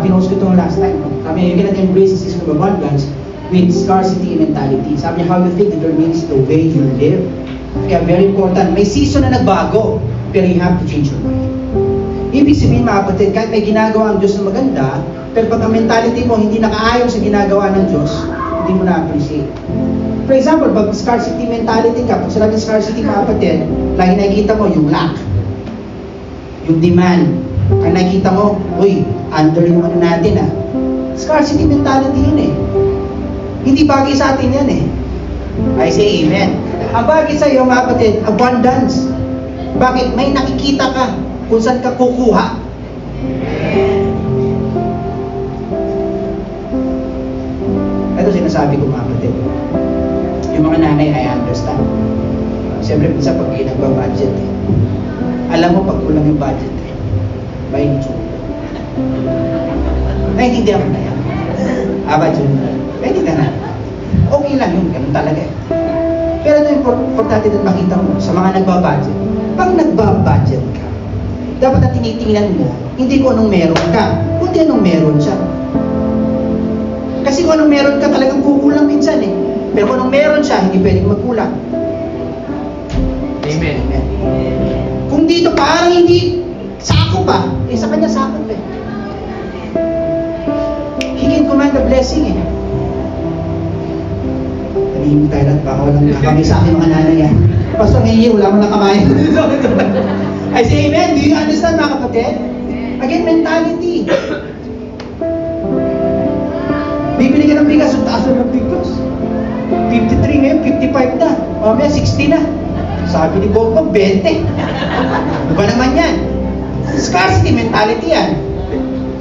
pinost ko ito last time. Sabi niya, you cannot embrace the system of abundance with scarcity mentality. Sabi niya, how you think determines the way you live. Kaya very important, may season na nagbago, pero you have to change your mind. Ibig sabihin mga kapatid, kahit may ginagawa ang Diyos na maganda, pero pag ang mentality mo hindi nakaayon sa ginagawa ng Diyos, hindi mo na-appreciate. For example, pag scarcity mentality ka, pag sinabi scarcity mga kapatid, lagi nakikita mo yung lack, yung demand. Ang nakikita mo, uy, under yung ano natin ah. Scarcity mentality yun eh. Hindi bagay sa atin yan eh. I say amen. Ang bagay sa iyo mga kapatid, abundance. Bakit? May nakikita ka kung saan ka kukuha. Ito sinasabi ko mga kapatid. Yung mga nanay, I understand. Siyempre, sa pag nagba-budget eh. Alam mo, pag kulang yung budget eh. May nito. Naiintindihan mo na yan. Budget. Naiintindihan na. Okay lang yun, ganun talaga eh. Pero ito yung importante din makita mo sa mga nagbabudget. Pag nagbabudget ka, dapat na tinitingnan mo, hindi kung anong meron ka, kundi anong meron siya. Kasi kung anong meron ka, talagang kukulang minsan eh. Pero kung anong meron siya, hindi pwedeng magkulang. Amen. Amen. Kung dito parang hindi sako pa, eh sa kanya sakot eh. He can command a blessing eh. Nahihimik tayo at baka walang nakamay sa akin mga nanay yan. Pastor, ngayon wala mo nakamay. I say amen. Do you understand mga kapatid? Again, mentality. Bibili ka ng bigas, ang taas na ng bigas. 53 ngayon, 55 na. Mamaya, 60 na. Sabi ni Bobo, 20. Diba naman yan? Scarcity mentality yan.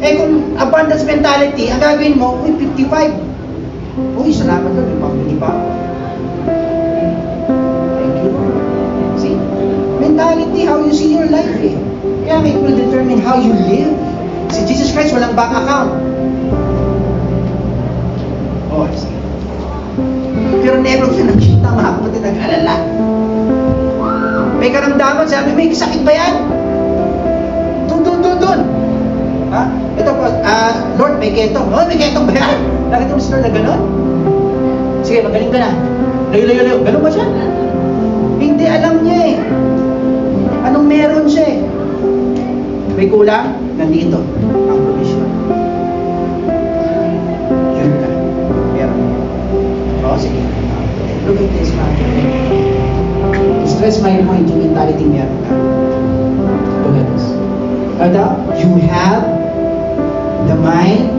Eh kung abundance mentality, ang gagawin mo, uy, 55. Uy, salamat Lord, may pambili pa ako. Thank you. See? Mentality, how you see your life eh. Kaya it will determine how you live. Si Jesus Christ, walang bank account. Oh, I see. Pero never ko siya nakita, mga kapatid, nag-alala. May karamdaman, sabi, may sakit ba yan? Dun. Ha? Ito po, Lord, may ketong. Oh, may ketong ba yan? Nakita mo si Lord na gano'n? Sige, magaling ka na. Layo. Gano'n ba siya? Hindi, alam niya eh. Anong meron siya eh? May kulang? Nandito. Ang provision. Yun ka. Meron. Oo, sige. Look at this, man. Stress mind mo yung mentality meron ka. Look at this. You have the mind.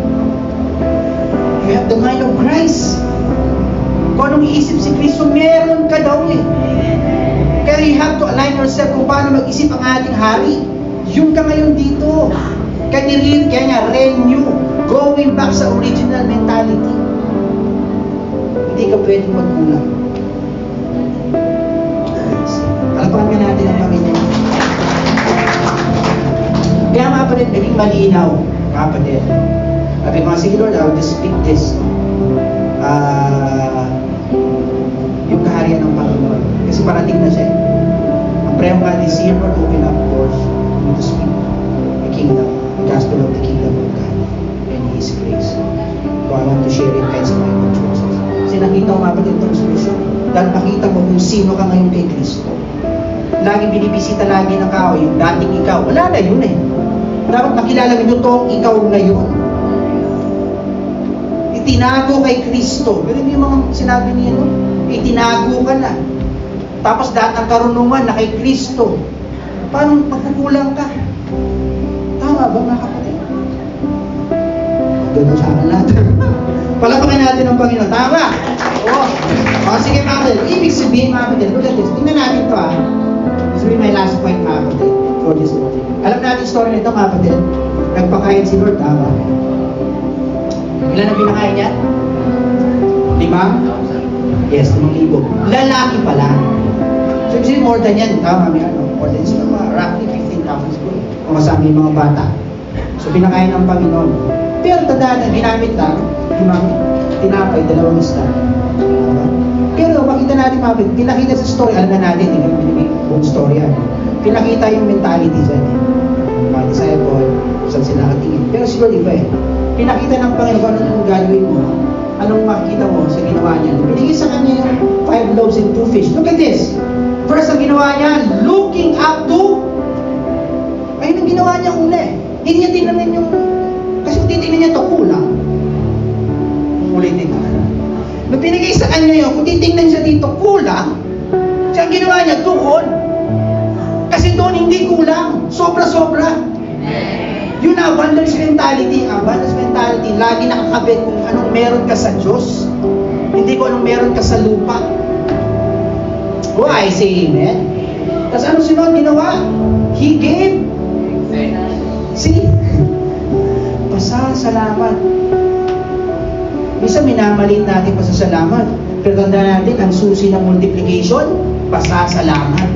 You have the mind of Christ. Kung anong iisip si Kristo, meron ka daw eh. Kaya you have to align yourself kung paano mag-isip ang ating hari. Yung ka ngayon dito. Kaya nga, renew. Going back sa original mentality. Hindi ka pwedeng magkulang. Talapakan nga natin ang Panginoon. Kaya mga kapatid, naging malinaw, mga kapatid. Sabi ko nga, sige Lord, I will just speak this. Yung kaharian ng Panginoon. Kasi parating na siya. Ang prayer nga this year, Lord, open up doors to speak the kingdom, the gospel of the kingdom of God and His grace. So I want to share it kahit sa mga churches. Kasi nakita ko mga kapatid itong solution. Dahil nakita mo kung sino ka ngayon kay Kristo. Lagi binibisita lagi ng tao, yung dating ikaw. Wala na yun eh. Dapat makilala mo yung toong ikaw ngayon. Itinago kay Kristo. Pero yung mga sinabi niya, no? Itinago ka na. Tapos dahil ang karunungan na kay Kristo. Paano magkukulang ka? Tama ba mga kapatid? Doon sa akin natin. Palapakin natin ang Panginoon. Tama! Oo. O, sige mga kapatid. Ibig sabihin mga kapatid. Look at this. Tingnan natin ito ah. This will be my last point mga kapatid. For this morning. Alam natin story nito mga kapatid. Nagpakain si Lord. Tama. Ilan ang pinakain niya? 5? Yes, 5,000. Lalaki pala. So, ibig more than yan. Tama, may ano. More than sila mga roughly 15,000 siguro. Kung kasama yung mga bata. So, pinakain ng Panginoon. Pero tandaan na, ginamit lang. Tinapay, 2 isda. Pero makita natin mga pinakita sa story, alam na natin, hindi buong story yan. Pinakita yung mentality dyan. Mga disciple, saan sila nakatingin. Pero si Lord iba eh. Pinakita ng Panginoon anong gagawin mo, anong makikita mo sa ginawa niya. Binigay sa kanya yung 5 loaves and 2 fish. Look at this. First, ang ginawa niya, looking up to, ayun ang ginawa niya una eh. Hindi niya tingnan yung, kasi kung titingnan niya ito, kulang. Ulitin ko. Nung binigay sa kanya yun, kung titingnan siya dito, kulang. Siya ang ginawa niya doon. Kasi doon hindi kulang. Sobra-sobra. Yun na, abundance mentality. Abundance mentality, lagi nakakabit kung anong meron ka sa Diyos. Hindi ko anong meron ka sa lupa. Oh, I say amen. Tapos anong sunod ginawa? He gave. See? Pasasalamat. Minsan minamalit natin pasasalamat. Pero tandaan natin, ang susi ng multiplication, pasasalamat.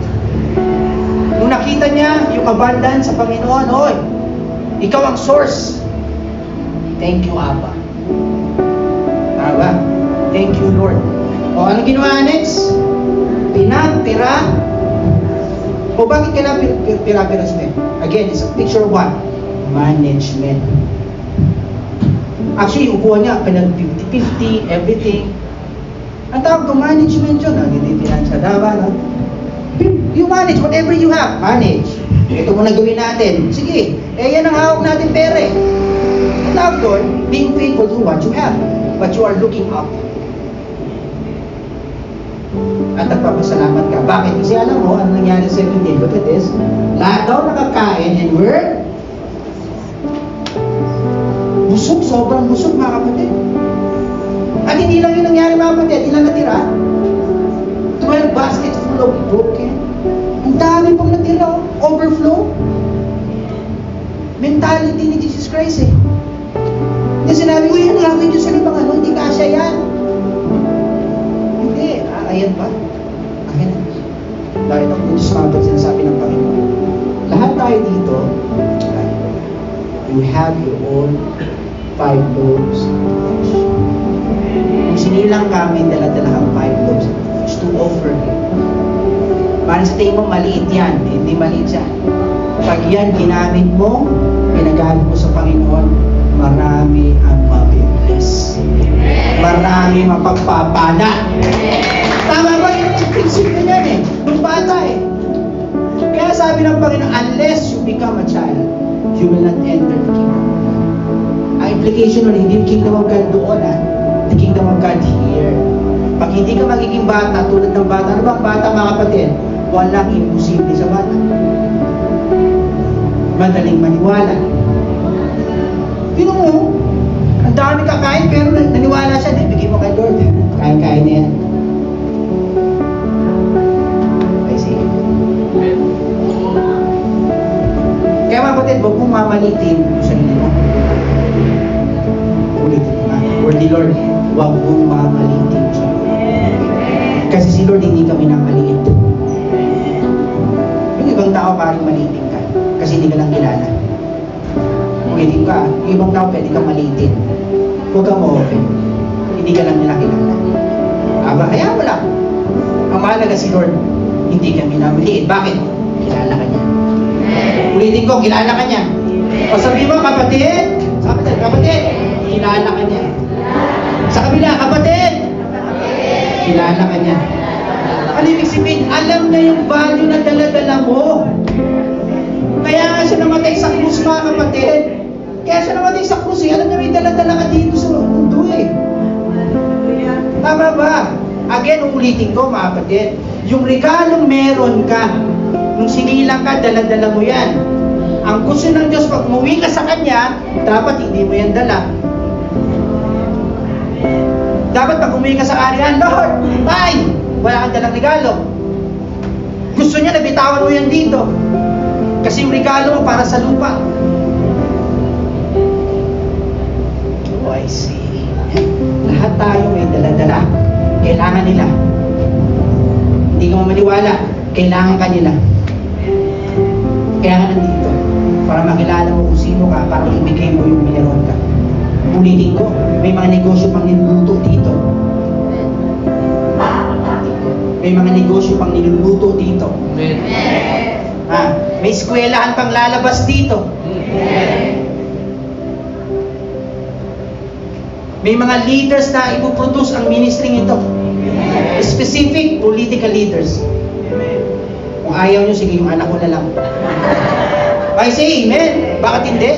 Nung nakita niya yung abundance sa Panginoon, hoy, ikaw ang source. Thank you, Abba. Abba, thank you, Lord. O, ano ginawa next? Pinapira. O, bakit kailangan pira-pira siya? Again, it's a picture of what? Management. Actually, yung upuan niya, pinag-50-50, everything. Ang tawag ko, management yun. Hindi financial dawa, no? You manage whatever you have. Manage. Ito muna gawin natin. Sige, yan ang hawak natin pera eh. Ang tawag doon, being faithful to what you have. But you are looking up. At nagpapasalamat ka. Bakit? Kasi alam mo, ano nangyari sa 7 day? Look at this. Lahat daw nakakain and we're busog, sobrang busog mga kapatid. At hindi lang yung nangyari mga kapatid, ilan natira? 12 baskets full of broken. Ang dami pang natira, overflow. Mentality ni Jesus Christ eh. Hindi sinabi ko, yan gagawin Diyos sa ibang ano, hindi kasya yan. Hindi, ayan pa. Ayan na. Dahil ang Diyos mga sinasabi ng Panginoon. Lahat tayo dito, you have your own 5 loaves of fish. Kung sinilang kami, dala-dala kang 5 loaves of fish to offer Him. Parang sa tingin mo, maliit yan. Hindi maliit yan. Pag yan ginamit mo, ginagamit mo sa Panginoon, marami ang mabibless. Marami mapagpapala. Tama ba? Yun ang prinsipyo niyan eh. Nung bata eh. Kaya sabi ng Panginoon, unless you become a child, you will not enter the kingdom. Ang implication nun, hindi yung kingdom of God doon the kingdom of God here. Pag hindi ka magiging bata, tulad ng bata, ano bang bata mga kapatid? Walang imposible sa bata. Madaling maniwala. Pero mo, ang dami kakain, pero naniwala siya, bigay mo kay Lord. Kain-kain na yan. I see. Kaya mga kapatid, huwag mong mamalitin sa sarili mo. Ulitin ko nga. Word ni Lord, huwag mong mamalitin sa sarili mo. Kasi si Lord hindi kami namaliit. Yung ibang tao paring maliitin ka. Kasi hindi ka lang kilala. Ulitin ka, yung ibang tao pwede kang maliitin. Huwag kang ma-open. Hindi ka lang nila kilala. Aba, kaya mo lang. Ang mahalaga si Lord, hindi kami namaliit. Bakit? Kilala ka niya. Ulitin ko, kilala ka niya. O sabi mo, kapatid, kapatid, kilala ka niya. Sa kabila, kapatid, kilala ka niya. Ano ibig sabihin? Alam na yung value na dala-dala mo. Kaya nga siya namatay sa krus, mga kapatid. Kaya siya namatay sa krus eh. Alam niya may dala-dala ka dito sa mundo eh. Tama ba? Again, ulitin ko mga kapatid. Yung regalong meron ka, nung sinilang ka, dala-dala mo yan. Ang gusto ng Diyos, pag umuwi ka sa Kanya, dapat hindi mo yan dala. Dapat pag umuwi ka sa Kanya, Lord, bye! Wala kang dalang regalo. Gusto niya na bitawan mo yan dito. Kasi yung regalo mo para sa lupa. Oh, I see. Lahat tayo may dala-dala. Kailangan nila. Hindi ka mamaniwala. Kailangan ka nila. Kaya ka nandito. Para makilala mo kung sino ka, para ibigay mo yung meron ka. Ulitin ko, may mga negosyo pang niluluto dito. May mga negosyo pang niluluto dito. May eskwelahan pang lalabas dito. May mga leaders na ipoproduce ang ministry ito. Specific political leaders. Kung ayaw nyo, sige, yung anak ko na lang. I say amen. Bakit hindi?